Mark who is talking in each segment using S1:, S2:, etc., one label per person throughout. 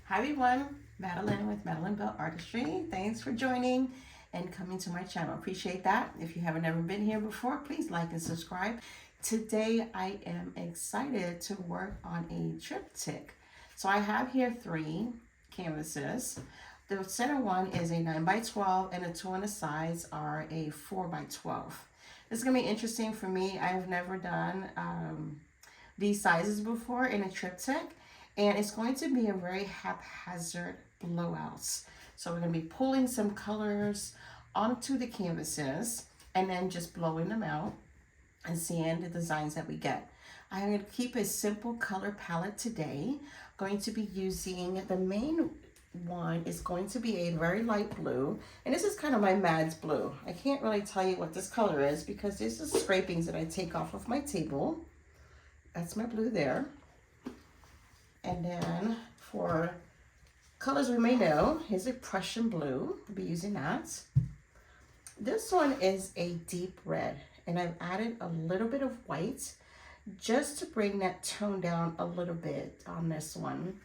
S1: Hi everyone, Madeline with Madeline Bell Artistry. Thanks for joining and coming to my channel. Appreciate that. If you haven't ever been here before, please like and subscribe. Today I am excited to work on a triptych. So I have here 3 canvases. The center one is a 9 by 12 and the 2 on the sides are a 4 by 12. This is going to be interesting for me. I have never done these sizes before in a triptych. And it's going to be a very haphazard blowouts. So we're going to be pulling some colors onto the canvases and then just blowing them out and seeing the designs that we get. I'm going to keep a simple color palette today. Going to be using, the main one is going to be a very light blue. And this is kind of my Mads blue. I can't really tell you what this color is because this is scrapings that I take off of my table. That's my blue there. And then for colors we may know, here's a Prussian blue. I'll be using that. This one is a deep red, and I've added a little bit of white just to bring that tone down a little bit on this one.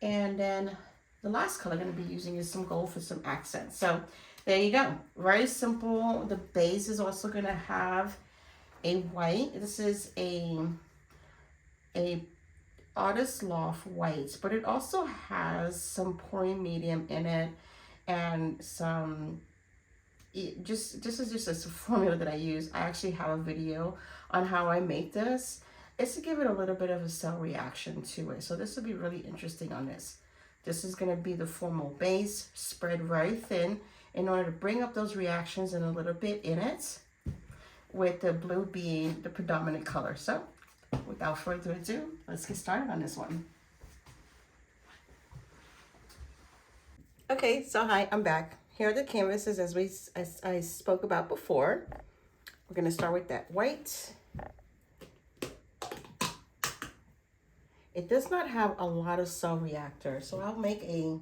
S1: And then the last color I'm going to be using is some gold for some accents. So there you go. Very simple. The base is also going to have a white. This is a Artist Loft white, but it also has some pouring medium in it and some, this is just a formula that I use. I actually have a video on how I make this. It's to give it a little bit of a cell reaction to it. So this will be really interesting on this. This is going to be the formal base, spread very thin in order to bring up those reactions and a little bit in it, with the blue being the predominant color. So without further ado, let's get started on this one. Okay, so hi, I'm back. Here are the canvases as I spoke about before. We're going to start with that white. It does not have a lot of cell reactor, so I'll make a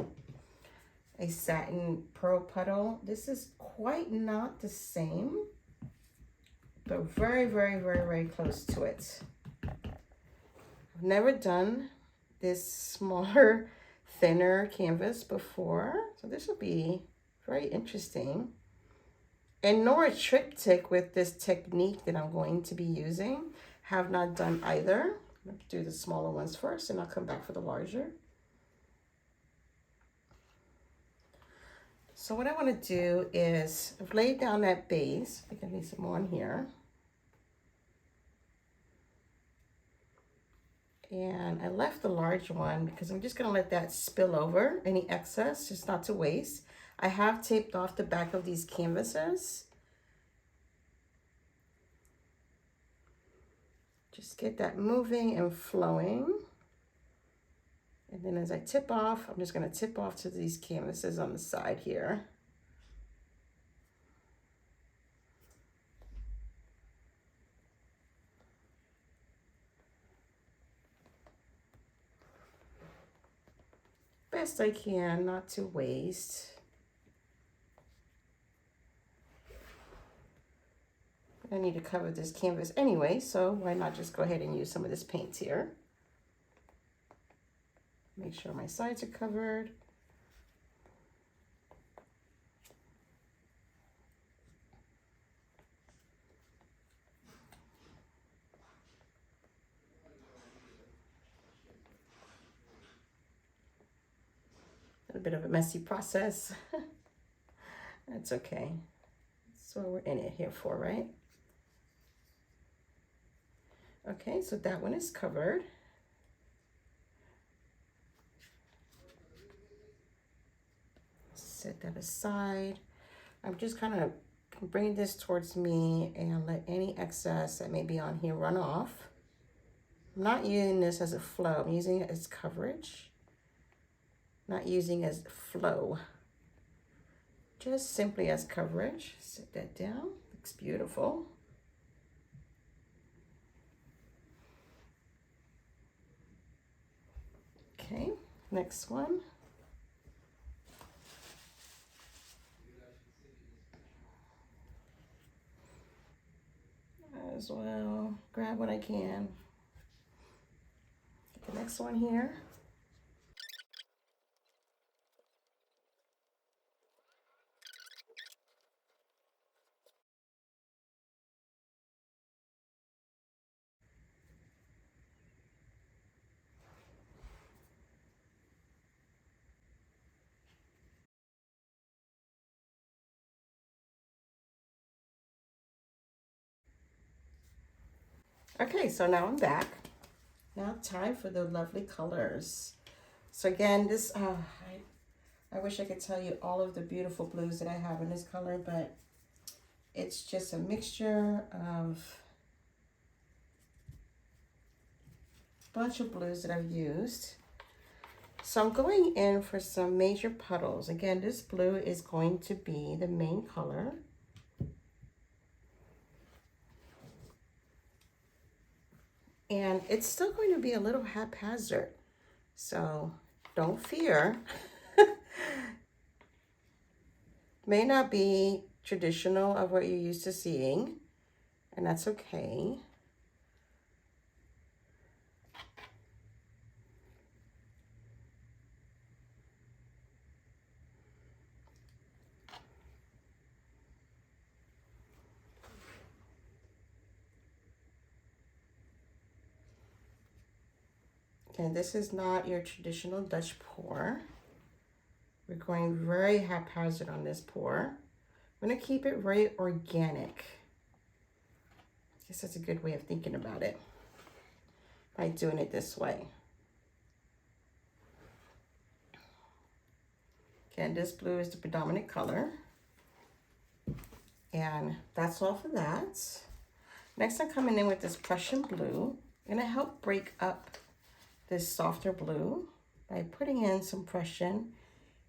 S1: satin pearl puddle. This is quite not the same, but very, very, very, very close to it. Never done this smaller, thinner canvas before, so this will be very interesting. And nor a triptych with this technique that I'm going to be using. Have not done either. Let's do the smaller ones first and I'll come back for the larger. So what I want to do is I've laid down that base. I can leave some more on here. And I left the large one because I'm just going to let that spill over any excess, just not to waste. I have taped off the back of these canvases. Just get that moving and flowing. And then as I tip off, I'm just going to tip off to these canvases on the side here. Best I can, not to waste. I need to cover this canvas anyway, so why not just go ahead and use some of this paint here. Make sure my sides are covered. A bit of a messy process. That's okay. That's what we're in it here for, right? Okay, so that one is covered. Set that aside. I'm just kind of bring this towards me and let any excess that may be on here run off. I'm not using this as a flow. I'm using it as coverage. Not using as flow, just simply as coverage. Set that down, looks beautiful. Okay, next one. As well, grab what I can. The next one here. Okay, so now I'm back. Now time for the lovely colors. So again, this, I wish I could tell you all of the beautiful blues that I have in this color, but it's just a mixture of a bunch of blues that I've used. So I'm going in for some major puddles. Again, this blue is going to be the main color. And it's still going to be a little haphazard. So don't fear. May not be traditional of what you're used to seeing, and that's okay. And this is not your traditional Dutch pour. We're going very haphazard on this pour. I'm gonna keep it very organic. I guess that's a good way of thinking about it, by doing it this way. Again, this blue is the predominant color. And that's all for that. Next, I'm coming in with this Prussian blue. I'm gonna help break up this softer blue by putting in some Prussian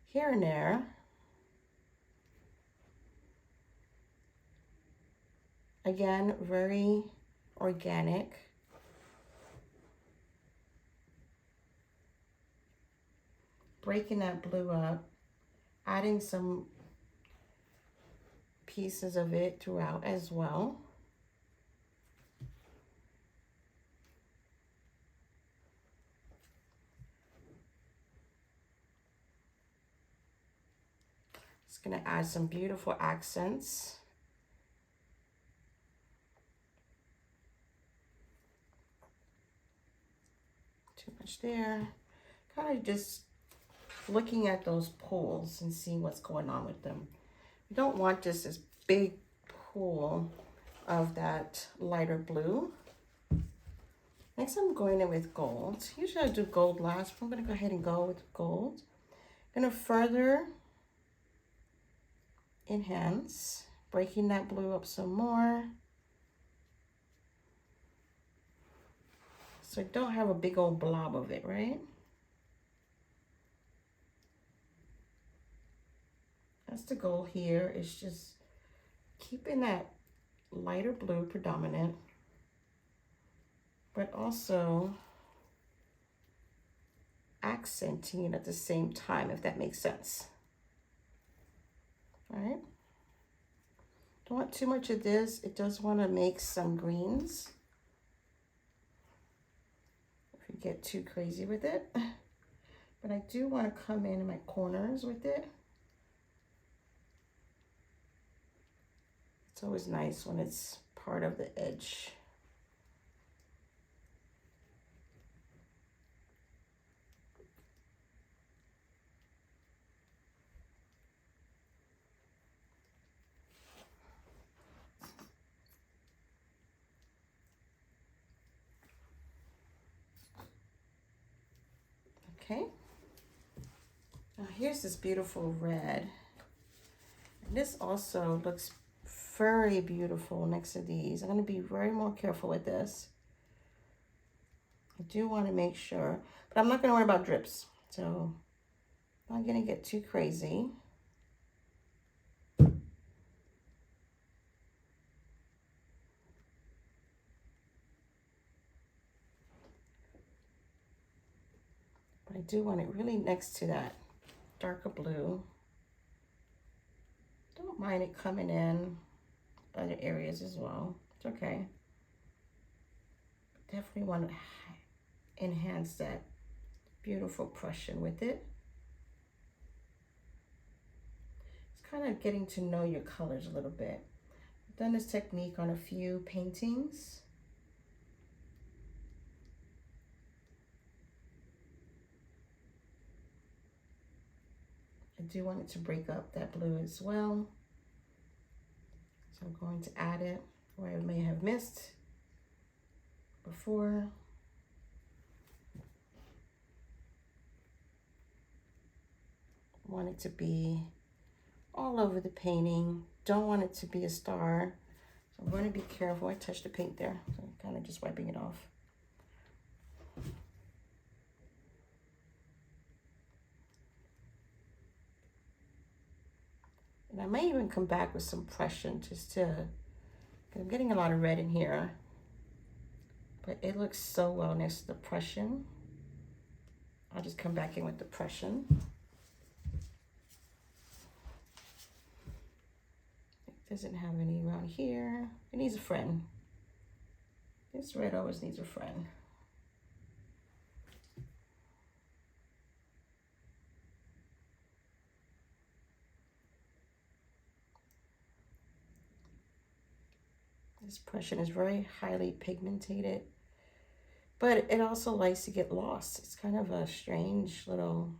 S1: here and there. Again, very organic. Breaking that blue up, adding some pieces of it throughout as well. Just gonna add some beautiful accents. Too much there. Kind of just looking at those pools and seeing what's going on with them. You don't want just this big pool of that lighter blue. Next, I'm going in with gold. Usually I do gold last, but I'm gonna go ahead and go with gold. I'm gonna further enhance, breaking that blue up some more. So I don't have a big old blob of it, right? That's the goal here, is just keeping that lighter blue predominant, but also accenting it at the same time, if that makes sense. All right. Don't want too much of this. It does want to make some greens if you get too crazy with it. But I do want to come in my corners with it. It's always nice when it's part of the edge. Okay. Now here's this beautiful red. And this also looks very beautiful next to these. I'm going to be very more careful with this. I do want to make sure, but I'm not going to worry about drips. So I'm not going to get too crazy. But I do want it really next to that darker blue. Don't mind it coming in other areas as well. It's okay. Definitely want to enhance that beautiful Prussian with it. It's kind of getting to know your colors a little bit. I've done this technique on a few paintings. I do want it to break up that blue as well. So I'm going to add it where I may have missed. before. Want it to be all over the painting. Don't want it to be a star. So I'm going to be careful. I touched the paint there. So I'm kind of just wiping it off. And I may even come back with some Prussian just to, I'm getting a lot of red in here. But it looks so well next to the Prussian. I'll just come back in with the Prussian. It doesn't have any around here. It needs a friend. This red always needs a friend. This Prussian is very highly pigmented, but it also likes to get lost. It's kind of a strange little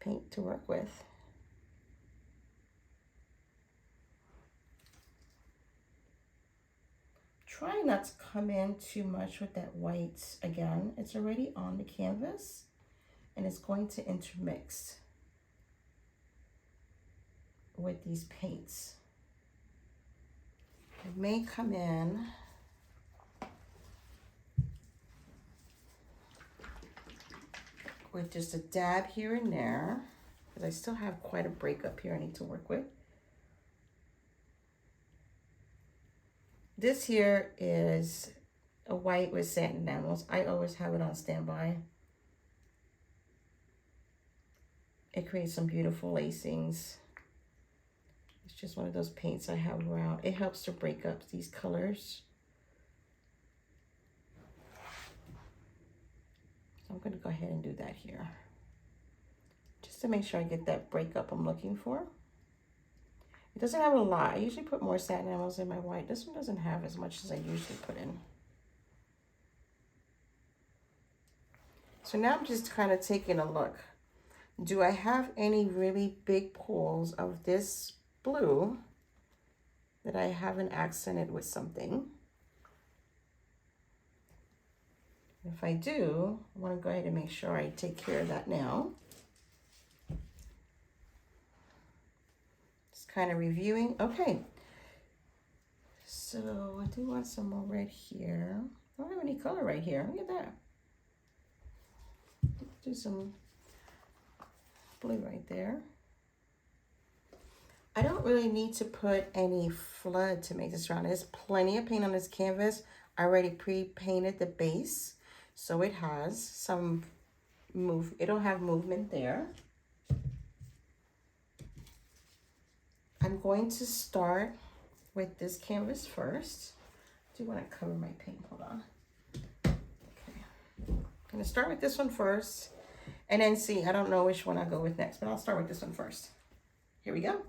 S1: paint to work with. Try not to come in too much with that white. Again, it's already on the canvas and it's going to intermix with these paints. It may come in with just a dab here and there, because I still have quite a breakup here I need to work with. This here is a white with satin enamels. I always have it on standby. It creates some beautiful lacings. It's just one of those paints I have around. It helps to break up these colors. So I'm going to go ahead and do that here, just to make sure I get that breakup I'm looking for. It doesn't have a lot. I usually put more satin enamels in my white. This one doesn't have as much as I usually put in. So now I'm just kind of taking a look. Do I have any really big pools of this blue that I haven't accented with something? If I do, I want to go ahead and make sure I take care of that now. Just kind of reviewing. Okay. So I do want some more red here. I don't have any color right here. Look at that. Let's do some blue right there. I don't really need to put any flood to make this round. There's plenty of paint on this canvas. I already pre-painted the base, so it has some move. It'll have movement there. I'm going to start with this canvas first. I do want to cover my paint. Hold on. Okay. I'm going to start with this one first and then see. I don't know which one I'll go with next, but I'll start with this one first. Here we go.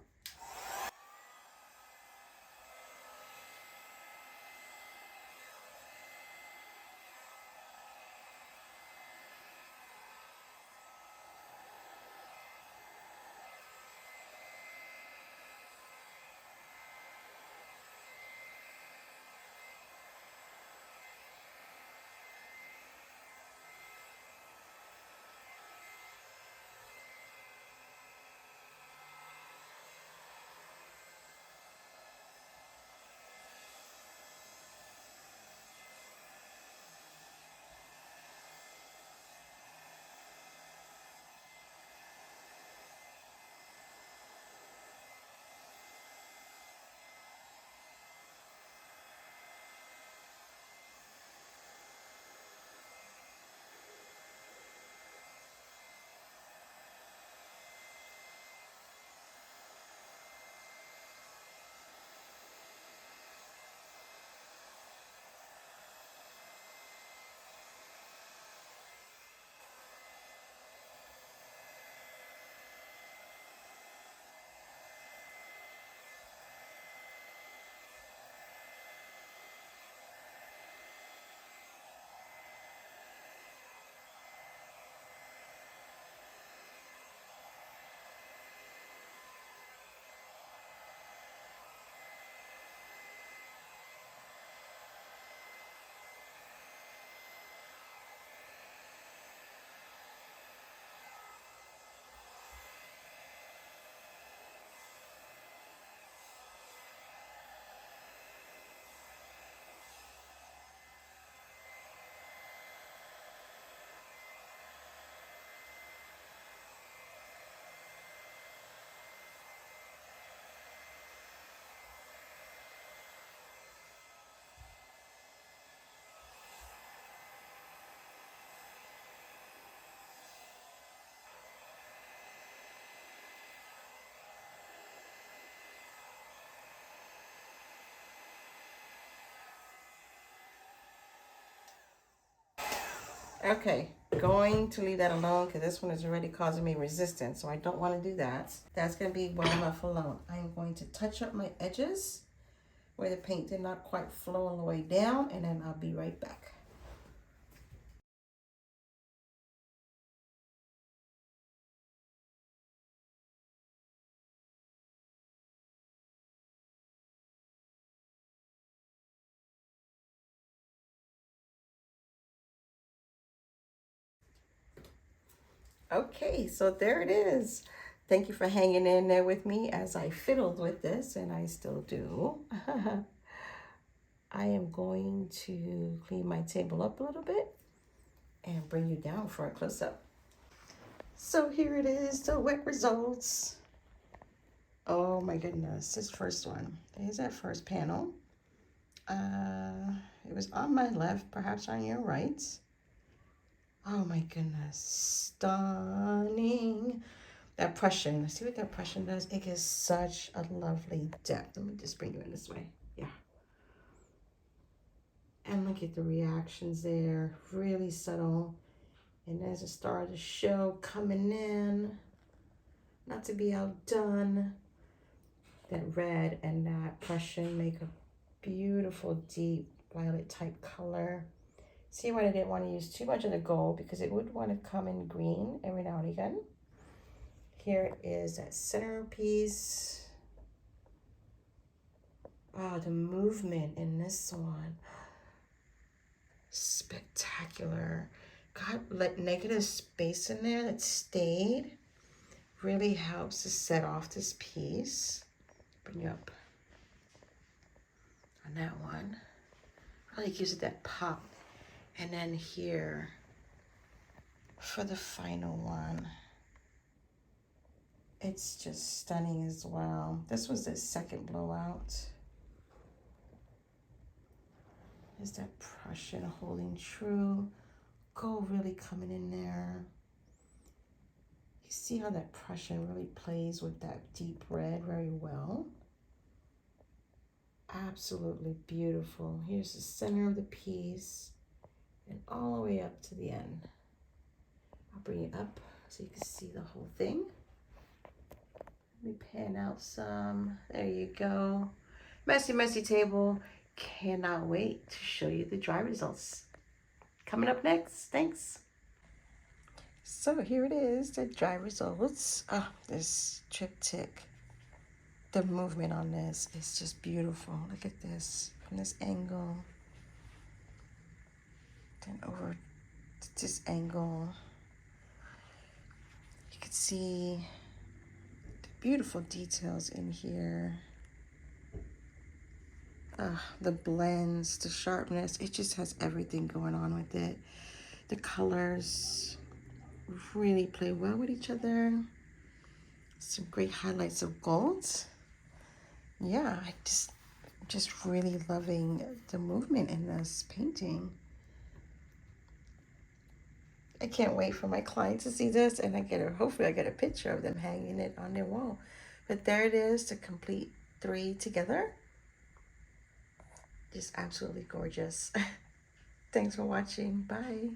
S1: Okay, going to leave that alone because this one is already causing me resistance, so I don't want to do that. That's going to be well enough alone. I'm going to touch up my edges where the paint did not quite flow all the way down, and then I'll be right back. Okay, so there it is. Thank you for hanging in there with me as I fiddled with this, and I still do. I am going to clean my table up a little bit and bring you down for a close-up. So here it is, the wet results. Oh my goodness, this first one. There's that first panel. It was on my left, perhaps on your right. Oh my goodness, stunning. That Prussian, see what that Prussian does? It gives such a lovely depth. Let me just bring you in this way. Yeah. And look at the reactions there, really subtle. And as it started to show coming in, not to be outdone, that red and that Prussian make a beautiful deep violet type color. See what I didn't want to use too much of the gold because it would want to come in green every now and again. Here is that centerpiece. Oh, the movement in this one. Spectacular. Got like negative space in there that stayed. Really helps to set off this piece. Bring you up on that one. Really gives it that pop. And then here for the final one. It's just stunning as well. This was the second blowout. There's that Prussian holding true. Gold really coming in there. You see how that Prussian really plays with that deep red very well. Absolutely beautiful. Here's the center of the piece and all the way up to the end. I'll bring it up so you can see the whole thing. Let me pan out some. There you go. Messy, messy table. Cannot wait to show you the dry results. Coming up next. Thanks. So here it is, the dry results. Oh, this triptych. The movement on this is just beautiful. Look at this from this angle. Then over to this angle. You can see the beautiful details in here. The blends, the sharpness, it just has everything going on with it. The colors really play well with each other. Some great highlights of gold. Yeah, just really loving the movement in this painting. I can't wait for my clients to see this, and hopefully I get a picture of them hanging it on their wall. But there it is, the complete three together. Just absolutely gorgeous. Thanks for watching. Bye.